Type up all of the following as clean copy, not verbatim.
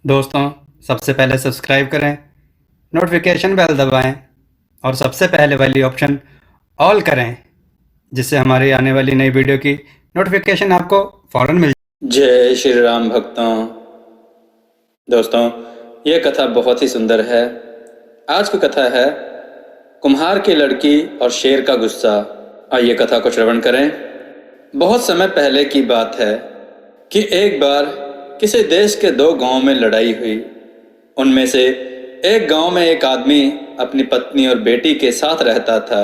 दोस्तों, सबसे पहले सब्सक्राइब करें, नोटिफिकेशन बेल दबाएं और सबसे पहले वाली ऑप्शन ऑल करें, जिससे हमारी आने वाली नई वीडियो की नोटिफिकेशन आपको फ़ौरन मिल जाए। जय श्री राम भक्तों। दोस्तों, ये कथा बहुत ही सुंदर है। आज की कथा है कुम्हार की लड़की और शेर का गुस्सा। आइए कथा को श्रवण करें। बहुत समय पहले की बात है कि एक बार किसी देश के दो गांव में लड़ाई हुई। उनमें से एक गांव में एक आदमी अपनी पत्नी और बेटी के साथ रहता था।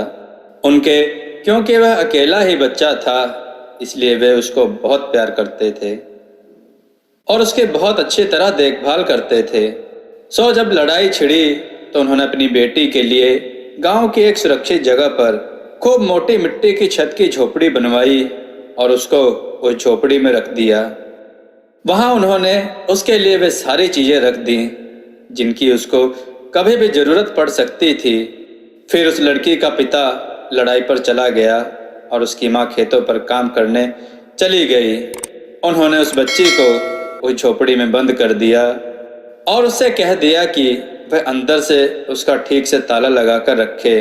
उनके क्योंकि वह अकेला ही बच्चा था, इसलिए वे उसको बहुत प्यार करते थे और उसकी बहुत अच्छी तरह देखभाल करते थे। जब लड़ाई छिड़ी तो उन्होंने अपनी बेटी के लिए गांव की एक सुरक्षित जगह पर खूब मोटी मिट्टी की छत की झोपड़ी बनवाई और उसको उस झोपड़ी में रख दिया। वहां उन्होंने उसके लिए वे सारी चीजें रख दी जिनकी उसको कभी भी जरूरत पड़ सकती थी। फिर उस लड़की का पिता लड़ाई पर चला गया और उसकी माँ खेतों पर काम करने चली गई। उन्होंने उस बच्ची को उस झोपड़ी में बंद कर दिया और उससे कह दिया कि वह अंदर से उसका ठीक से ताला लगाकर रखे।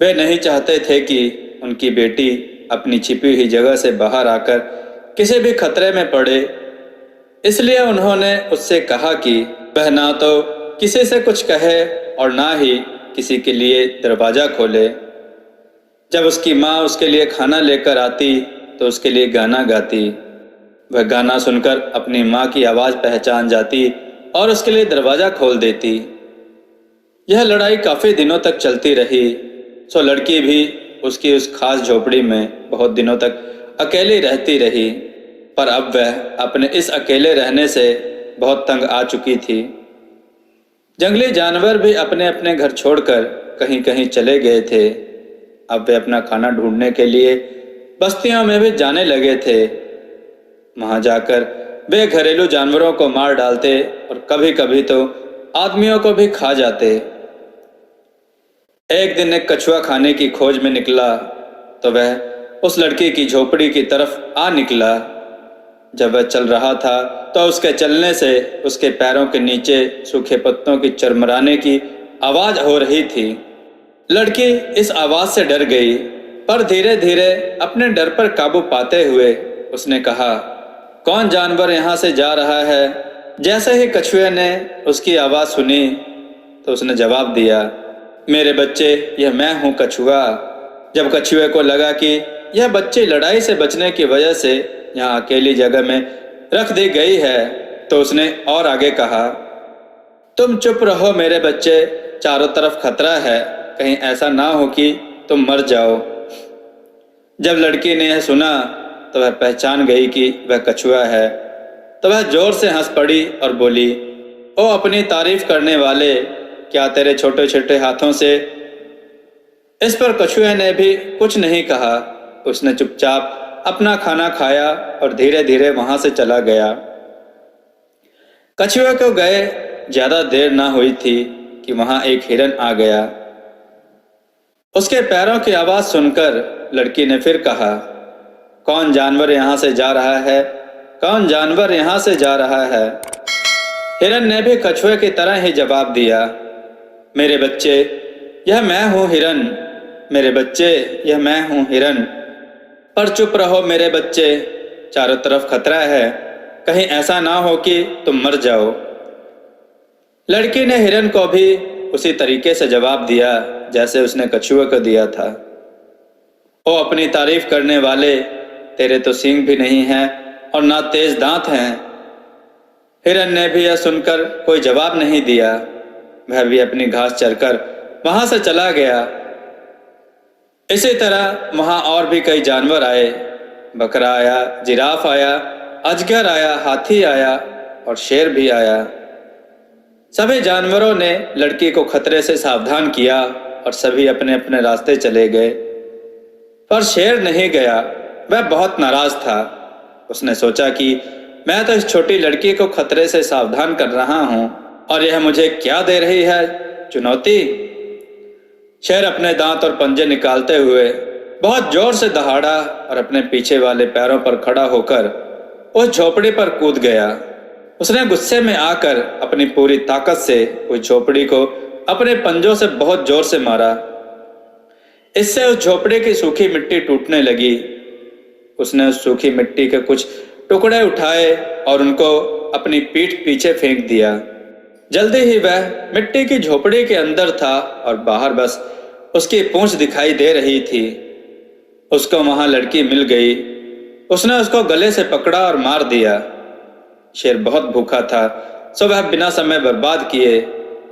वे नहीं चाहते थे कि उनकी बेटी अपनी छिपी हुई जगह से बाहर आकर किसी भी खतरे में पड़े, इसलिए उन्होंने उससे कहा कि वह ना तो किसी से कुछ कहे और ना ही किसी के लिए दरवाजा खोले। जब उसकी माँ उसके लिए खाना लेकर आती तो उसके लिए गाना गाती। वह गाना सुनकर अपनी माँ की आवाज़ पहचान जाती और उसके लिए दरवाज़ा खोल देती। यह लड़ाई काफ़ी दिनों तक चलती रही। लड़की भी उसकी उस खास झोपड़ी में बहुत दिनों तक अकेली रहती रही, पर अब वह अपने इस अकेले रहने से बहुत तंग आ चुकी थी। जंगली जानवर भी अपने अपने घर छोड़कर कहीं कहीं चले गए थे। अब वे अपना खाना ढूंढने के लिए बस्तियों में भी जाने लगे थे। वहां जाकर वे घरेलू जानवरों को मार डालते और कभी कभी तो आदमियों को भी खा जाते। एक दिन एक कछुआ खाने की खोज में निकला तो वह उस लड़की की झोपड़ी की तरफ आ निकला। जब वह चल रहा था तो उसके चलने से उसके पैरों के नीचे सूखे पत्तों की चरमराने की आवाज हो रही थी। लड़की इस आवाज से डर गई, पर धीरे धीरे अपने डर पर काबू पाते हुए उसने कहा, कौन जानवर यहाँ से जा रहा है? जैसे ही कछुए ने उसकी आवाज सुनी तो उसने जवाब दिया, मेरे बच्चे, यह मैं हूँ कछुआ। जब कछुए को लगा कि यह बच्ची लड़ाई से बचने की वजह से यहाँ अकेली जगह में रख दी गई है तो उसने और आगे कहा, तुम चुप रहो मेरे बच्चे, चारों तरफ खतरा है, कहीं ऐसा ना हो कि तुम मर जाओ। जब लड़की ने यह सुना तो वह पहचान गई कि वह कछुआ है, तो वह जोर से हंस पड़ी और बोली, ओ अपनी तारीफ करने वाले, क्या तेरे छोटे छोटे हाथों से? इस पर कछुए ने भी कुछ नहीं कहा। उसने चुपचाप अपना खाना खाया और धीरे धीरे वहां से चला गया। कछुए को गए ज्यादा देर ना हुई थी कि वहां एक हिरन आ गया। उसके पैरों की आवाज सुनकर लड़की ने फिर कहा, कौन जानवर यहाँ से जा रहा है? कौन जानवर यहाँ से जा रहा है? हिरन ने भी कछुए की तरह ही जवाब दिया, मेरे बच्चे, यह मैं हूँ हिरन। मेरे बच्चे, यह मैं हूँ हिरन। पर चुप रहो मेरे बच्चे, चारों तरफ खतरा है, कहीं ऐसा ना हो कि तुम मर जाओ। लड़की ने हिरन को भी उसी तरीके से जवाब दिया जैसे उसने कछुए को दिया था। ओ अपनी तारीफ करने वाले, तेरे तो सींग भी नहीं हैं और ना तेज दांत हैं। हिरन ने भी यह सुनकर कोई जवाब नहीं दिया। वह भी अपनी घास चरकर वहां से चला गया। इसी तरह वहां और भी कई जानवर आए। बकरा आया, जिराफ आया, अजगर आया, हाथी आया और शेर भी आया। सभी जानवरों ने लड़की को खतरे से सावधान किया और सभी अपने अपने रास्ते चले गए, पर शेर नहीं गया। वह बहुत नाराज था। उसने सोचा कि मैं तो इस छोटी लड़की को खतरे से सावधान कर रहा हूं और यह मुझे क्या दे रही है, चुनौती। शेर अपने दांत और पंजे निकालते हुए बहुत जोर से दहाड़ा और अपने पीछे वाले पैरों पर खड़ा होकर उस झोपड़ी पर कूद गया। उसने गुस्से में आकर अपनी पूरी ताकत से उस झोपड़ी को अपने पंजों से बहुत जोर से मारा। इससे उस झोपड़ी की सूखी मिट्टी टूटने लगी। उसने उस सूखी मिट्टी के कुछ टुकड़े उठाए और उनको अपनी पीठ पीछे फेंक दिया। जल्दी ही वह मिट्टी की झोपड़ी के अंदर था और बाहर बस उसकी पूंछ दिखाई दे रही थी। उसको वहां लड़की मिल गई। उसने उसको गले से पकड़ा और मार दिया। शेर बहुत भूखा था, सो वह बिना समय बर्बाद किए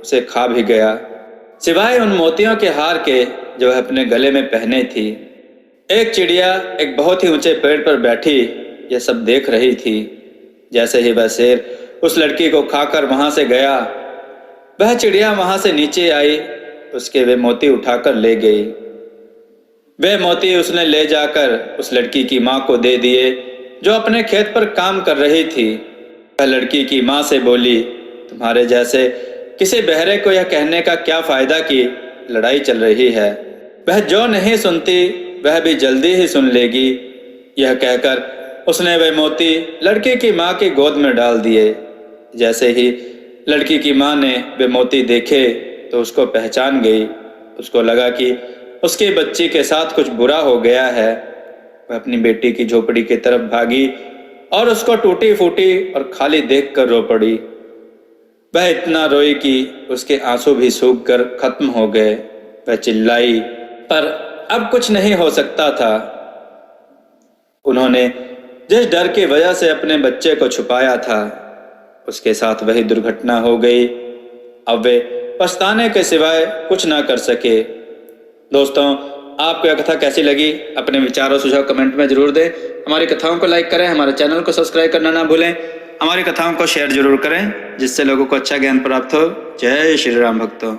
उसे खा भी गया, सिवाय उन मोतियों के हार के जो वह अपने गले में पहने थी। एक चिड़िया एक बहुत ही ऊंचे पेड़ पर बैठी यह सब देख रही थी। जैसे ही वह शेर उस लड़की को खाकर वहां से गया, वह चिड़िया वहां से नीचे आई। उसके वे मोती उठाकर ले गई। वे मोती उसने ले जाकर उस लड़की की माँ को दे दिए, जो अपने खेत पर काम कर रही थी। वह लड़की की माँ से बोली, तुम्हारे जैसे किसी बहरे को यह कहने का क्या फायदा कि लड़ाई चल रही है। वह जो नहीं सुनती वह भी जल्दी ही सुन लेगी। यह कहकर उसने वे मोती लड़की की माँ की गोद में डाल दिए। जैसे ही लड़की की माँ ने वे मोती देखे तो उसको पहचान गई। उसको लगा कि उसकी बच्ची के साथ कुछ बुरा हो गया है। वह अपनी बेटी की झोपड़ी की तरफ भागी और उसको टूटी फूटी और खाली देखकर रो पड़ी। वह इतना रोई कि उसके आंसू भी सूख कर खत्म हो गए। वह चिल्लाई, पर अब कुछ नहीं हो सकता था। उन्होंने जिस डर की वजह से अपने बच्चे को छुपाया था, उसके साथ वही दुर्घटना हो गई। अब वे पछताने के सिवाय कुछ ना कर सके। दोस्तों, आपको यह कथा कैसी लगी? अपने विचार और सुझाव कमेंट में जरूर दें। हमारी कथाओं को लाइक करें, हमारे चैनल को सब्सक्राइब करना ना भूलें। हमारी कथाओं को शेयर जरूर करें, जिससे लोगों को अच्छा ज्ञान प्राप्त हो। जय श्री राम भक्तों।